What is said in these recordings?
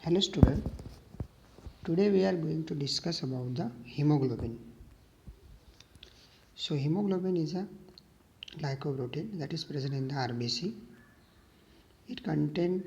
Hello student, today we are going to discuss about the hemoglobin. So hemoglobin is a glycoprotein that is present in the RBC. It contains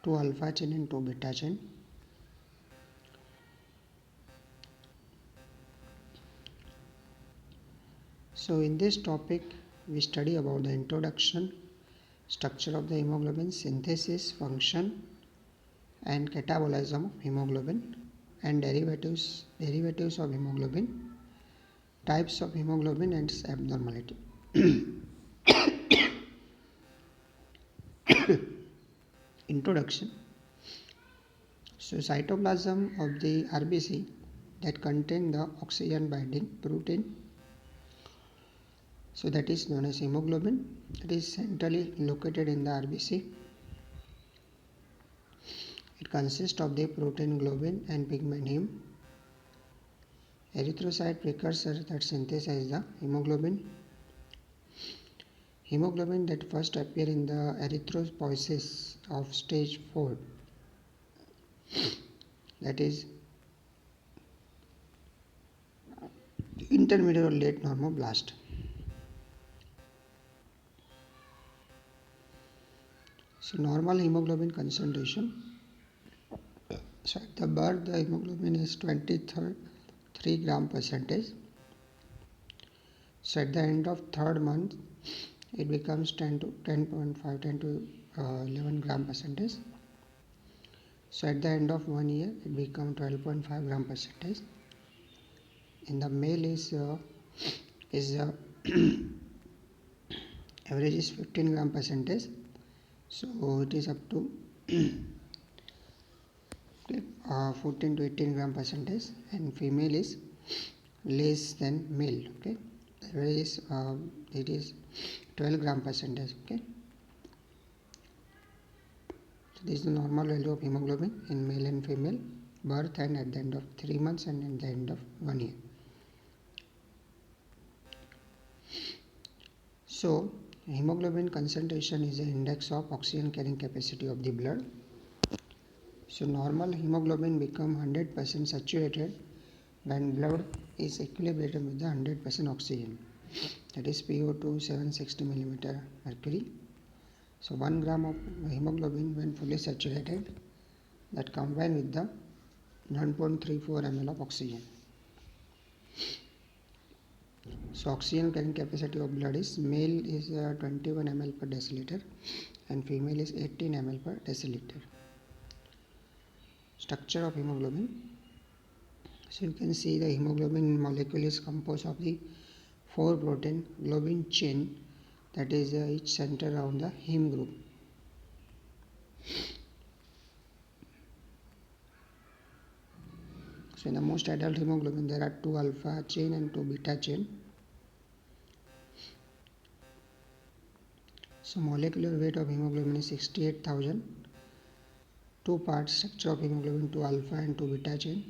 2 alpha chain and 2 beta chain. So in this topic we study about the introduction, structure of the hemoglobin, synthesis, function and catabolism of hemoglobin and derivatives of hemoglobin, types of hemoglobin and its abnormality. Introduction. So cytoplasm of the RBC that contain the oxygen binding protein, so that is known as hemoglobin. It is centrally located in the RBC. It consists of the protein globin and pigment heme. Erythrocyte precursor that synthesize the hemoglobin. Hemoglobin that first appear in the erythropoiesis of stage 4, that is intermediate or late normoblast. So normal hemoglobin concentration. So at the birth the hemoglobin is 23 gram percentage. So at the end of third month it becomes 10 to 11 gram percentage. So at the end of 1 year it becomes 12.5 gram percentage. In the male is average is 15 gram percentage. So it is up to 14 to 18 gram percentage, and female is less than male. Okay, the average is it is 12 gram percentage. Okay, so this is the normal value of hemoglobin in male and female birth and at the end of 3 months and at the end of 1 year. So hemoglobin concentration is an index of oxygen carrying capacity of the blood. So normal hemoglobin become 100% saturated when blood is equilibrated with the 100% oxygen, that is PO2 760 millimeter mercury. So 1 gram of hemoglobin when fully saturated that combined with the 1.34 ml of oxygen. So oxygen carrying capacity of blood is male is 21 ml per deciliter and female is 18 ml per deciliter. Structure of hemoglobin. So you can see the hemoglobin molecule is composed of the 4 protein globin chain that is each centered around the heme group. So in the most adult hemoglobin there are 2 alpha chain and 2 beta chain. So molecular weight of hemoglobin is 68,000. 2 parts structure of hemoglobin, 2 alpha and 2 beta chain.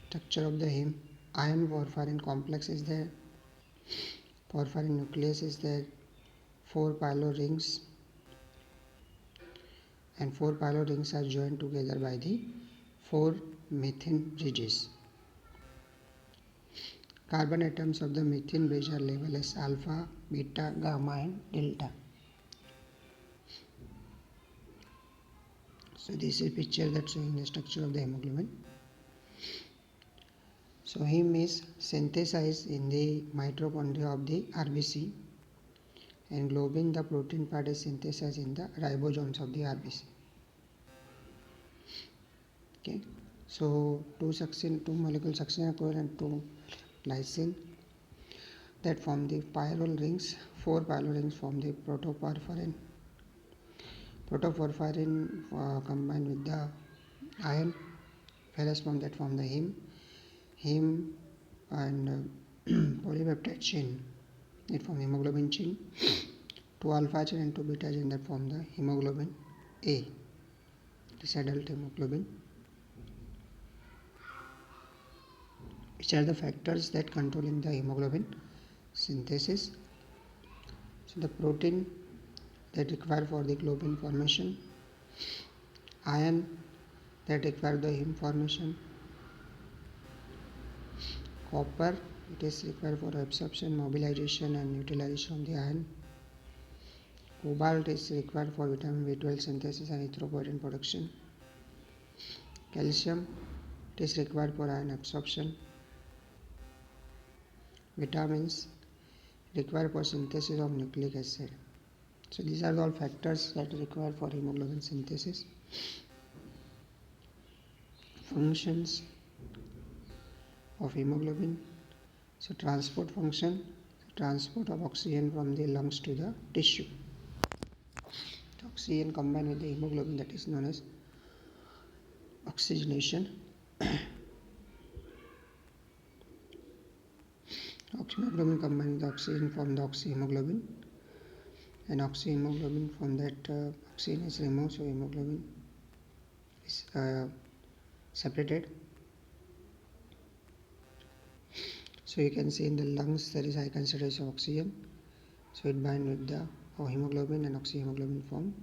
Structure of the heme, iron porphyrin complex is there, porphyrin nucleus is there, 4 pylor rings, and 4 pylor rings are joined together by the 4 methane bridges. Carbon atoms of the methane bridge are labeled as alpha, beta, gamma and delta. So this is a picture that showing the structure of the hemoglobin. So heme is synthesized in the mitochondria of the RBC, and globin, the protein part, is synthesized in the ribosomes of the RBC. Okay, so two molecules succinylcholine and 2 lysine that form the pyrrole rings. 4 pyrrole rings form the protoporphyrin. Protoporphyrin combined with the iron ferrous form that form the heme and polypeptide chain that form hemoglobin chain. 2 alpha chain and 2 beta chain that form the hemoglobin A, this adult hemoglobin. Which are the factors that control in the hemoglobin synthesis? So the protein that required for the globin formation, iron that require the heme formation. Copper, it is required for absorption, mobilization and utilization of the iron. Cobalt is required for vitamin B12 synthesis and erythropoietin production. Calcium, it is required for iron absorption. Vitamins required for synthesis of nucleic acid. So these are all factors that are required for hemoglobin synthesis. Functions of hemoglobin. So transport function, transport of oxygen from the lungs to the tissue. Oxygen combined with the hemoglobin, that is known as oxygenation. Hemoglobin combined with the oxygen from the oxyhemoglobin, and oxyhemoglobin from that oxygen is removed, so hemoglobin is separated. So you can see in the lungs there is high concentration of oxygen, so it binds with the hemoglobin and oxyhemoglobin form.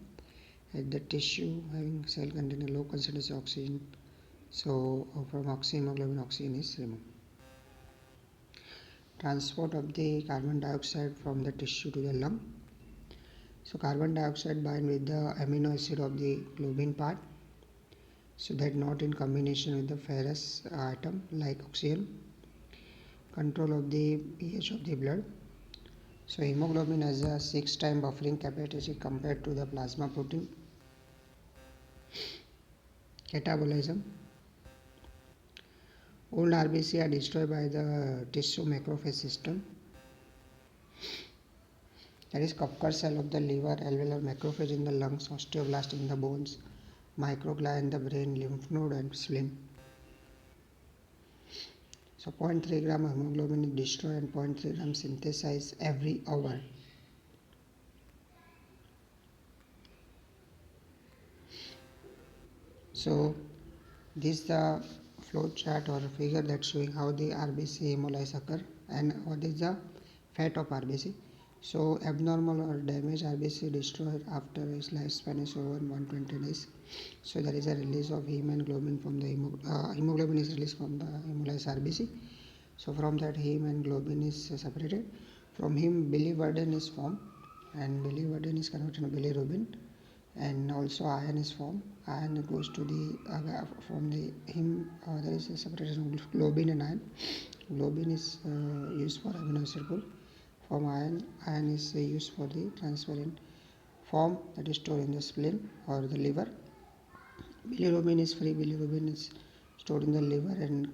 At the tissue having cell containing low concentration of oxygen, so from oxyhemoglobin oxygen is removed. Transport of the carbon dioxide from the tissue to the lung. So carbon dioxide bind with the amino acid of the globin part, so that not in combination with the ferrous atom like oxygen. Control of the pH of the blood. So hemoglobin has a 6 times buffering capacity compared to the plasma protein. Catabolism. Old RBC are destroyed by the tissue macrophage system, that is Kupffer cell of the liver, alveolar macrophage in the lungs, osteoblast in the bones, microglia in the brain, lymph node and spleen. So 0.3 gram of hemoglobin is destroyed and 0.3 gram synthesized every hour. So this is the flow chart or figure that's showing how the RBC hemolysis occur and what is the fate of RBC. So abnormal or damaged RBC destroyed after its lifespan is over 120 days. So there is a release of heme and globin from the hemoglobin is released from the hemolyzed RBC. So from that heme and globin is separated. From heme biliverdin is formed, and biliverdin is converted to bilirubin, and also iron is formed. Iron goes to the from the heme. There is a separation of globin and iron. Globin is used for amino acid pool. From iron, iron is used for the transparent form that is stored in the spleen or the liver. Bilirubin is free. Bilirubin is stored in the liver and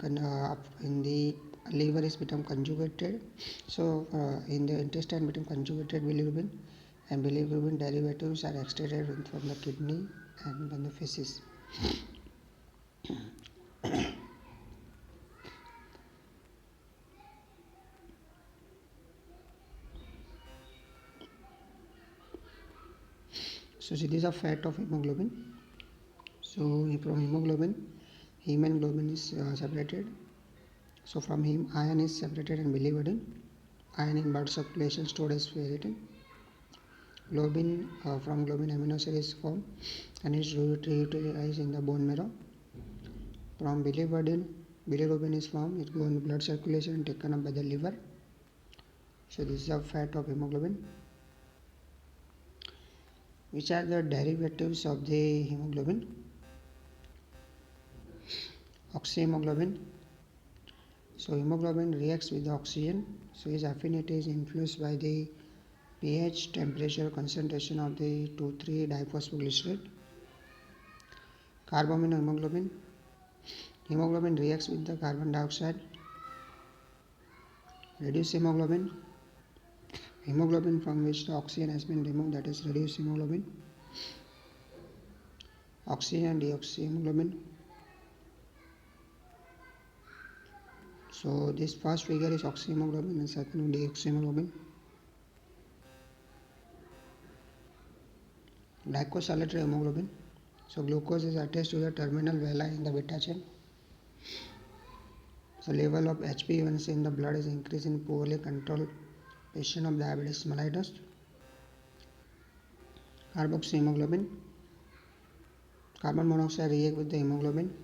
in the liver is become conjugated. So in the intestine become conjugated bilirubin, and bilirubin derivatives are extracted from the kidney and from the feces. So see, these are fat of hemoglobin. So from hemoglobin, heme and globin is separated. So from heme, iron is separated and biliverdin. Iron in blood circulation stored as ferritin. Globin from globin amino acid is formed and is reutilized in the bone marrow. From biliverdin, bilirubin is formed. It goes in blood circulation and taken up by the liver. So this is the fat of hemoglobin. Which are the derivatives of the hemoglobin? Oxyhemoglobin. So hemoglobin reacts with the oxygen. So its affinity is influenced by the pH, temperature, concentration of the 2,3-diphosphoglycerate. Carbaminohemoglobin. Hemoglobin reacts with the carbon dioxide. Reduced hemoglobin. Hemoglobin from which the oxygen has been removed, that is reduced hemoglobin. Oxygen and deoxyhemoglobin. So this first figure is oxyhemoglobin and second deoxyhemoglobin. Glycosylatory hemoglobin. So glucose is attached to the terminal villi in the beta chain. So level of HbA1c in the blood is increased in poorly controlled patient of diabetes mellitus. Carboxyhemoglobin. Carbon monoxide react with the hemoglobin.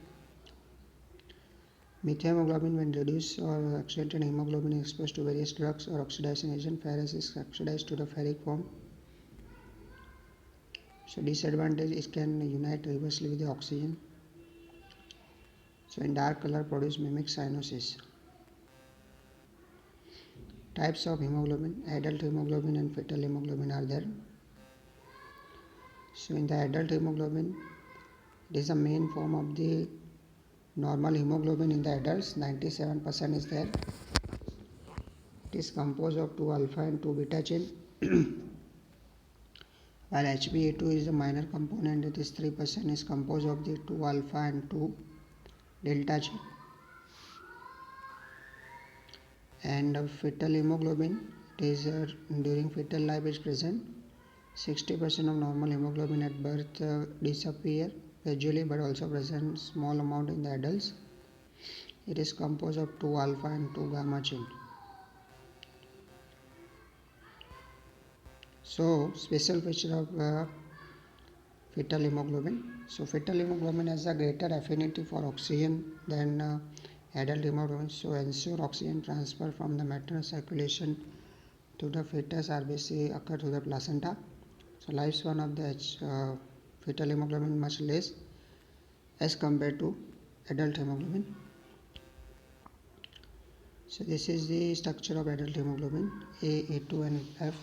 Methemoglobin, when reduced or accentuated hemoglobin, is exposed to various drugs or oxidation agent. Ferrous is oxidized to the ferric form. So disadvantage is can unite reversely with the oxygen. So in dark color produce mimic cyanosis. Types of hemoglobin: adult hemoglobin and fetal hemoglobin are there. So in the adult hemoglobin, it is the main form of the normal hemoglobin in the adults. 97% is there. It is composed of 2 alpha and 2 beta chain. While HbA2 is a minor component, it is 3%, is composed of the 2 alpha and 2 delta chain. And fetal hemoglobin, it is during fetal life is present. 60% of normal hemoglobin at birth disappear gradually, but also present small amount in the adults. It is composed of 2 alpha and 2 gamma chain. So special feature of fetal hemoglobin. So fetal hemoglobin has a greater affinity for oxygen than adult hemoglobin. So ensure oxygen transfer from the maternal circulation to the fetus RBC occur to the placenta. So lifespan of the fetal hemoglobin much less as compared to adult hemoglobin. So this is the structure of adult hemoglobin: A, A2 and F.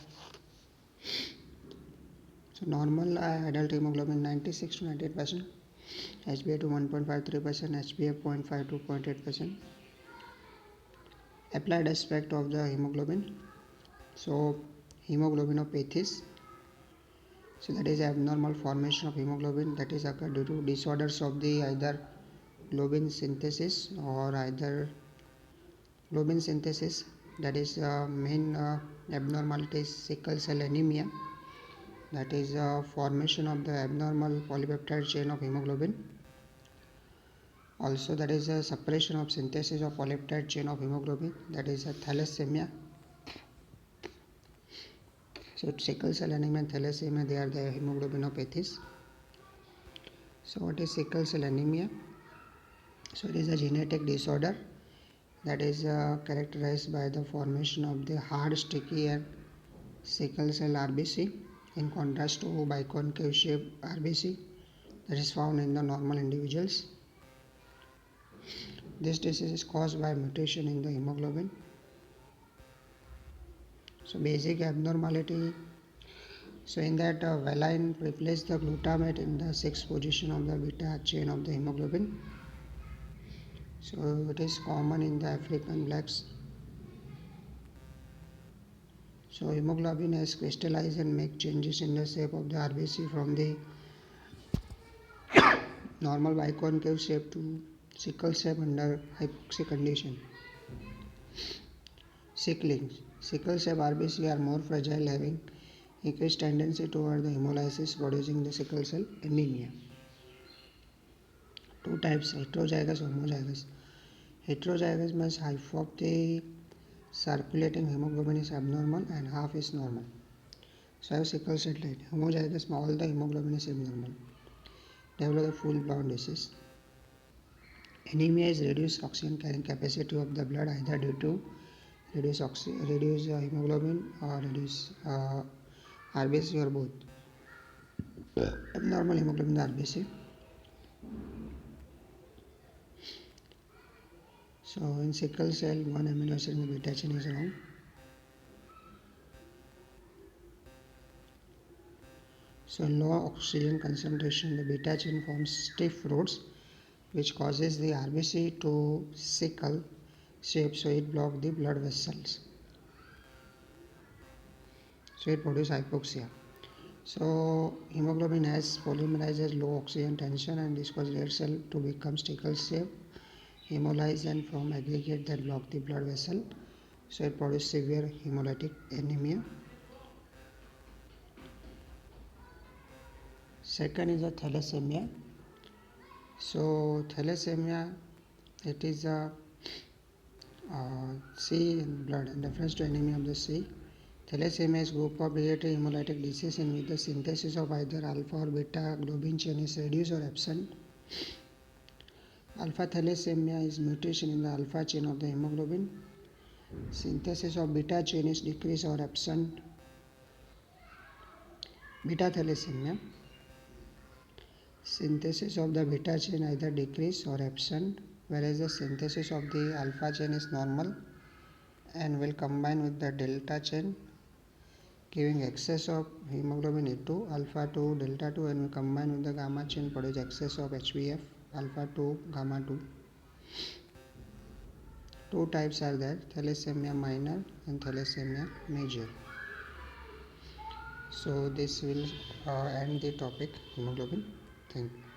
So normal adult hemoglobin 96 to 98%, HbA2 1.53%, HbF 0.5 to 0.8%. Applied aspect of the hemoglobin. So hemoglobinopathies. So that is abnormal formation of hemoglobin that is occurred due to disorders of the either globin synthesis or either globin synthesis. That is main abnormality is sickle cell anemia. That is formation of the abnormal polypeptide chain of hemoglobin. Also that is a suppression of synthesis of polypeptide chain of hemoglobin. That is a thalassemia. So sickle cell anemia and thalassemia, they are the hemoglobinopathies. So what is sickle cell anemia? So it is a genetic disorder that is characterized by the formation of the hard, sticky and sickle cell RBC in contrast to biconcave shaped RBC that is found in the normal individuals. This disease is caused by mutation in the hemoglobin. So basic abnormality. So in that valine replace the glutamate in the 6th position of the beta chain of the hemoglobin. So it is common in the African blacks. So hemoglobin has crystallized and make changes in the shape of the RBC from the normal biconcave shape to sickle shape under hypoxic condition. Sickling. Sickle shape RBC are more fragile, having increased tendency toward the hemolysis, producing the sickle cell anemia. Two types: heterozygous, homozygous. Heterozygous means half of the circulating hemoglobin is abnormal and half is normal. So I have sickle cell trait. Homozygous, all the hemoglobin is abnormal. Develop the full-blown disease. Anemia is reduced oxygen carrying capacity of the blood either due to reduce hemoglobin or reduce RBC or both. Abnormal hemoglobin RBC. So in sickle cell, one amino acid in the beta chain is wrong. So in low oxygen concentration, the beta chain forms stiff roots which causes the RBC to sickle shape, so it blocks the blood vessels. So it produces hypoxia. So hemoglobin has polymerizes low oxygen tension and this causes red cell to become sickle shape, hemolyze and form aggregate that block the blood vessel. So it produces severe hemolytic anemia. Second is a thalassemia. So thalassemia, it is a C in blood in reference to anemia of the C. Thalassemia is a group of hereditary hemolytic disease in which the synthesis of either alpha or beta globin chain is reduced or absent. Alpha thalassemia is mutation in the alpha chain of the hemoglobin. Synthesis of beta chain is decreased or absent. Beta thalassemia. Synthesis of the beta chain either decreased or absent, whereas the synthesis of the alpha chain is normal and will combine with the delta chain, giving excess of hemoglobin A2, alpha 2, delta 2, and will combine with the gamma chain, produce excess of HbF, alpha 2, gamma 2. Two types are there, thalassemia minor and thalassemia major. So this will end the topic hemoglobin. Thank you.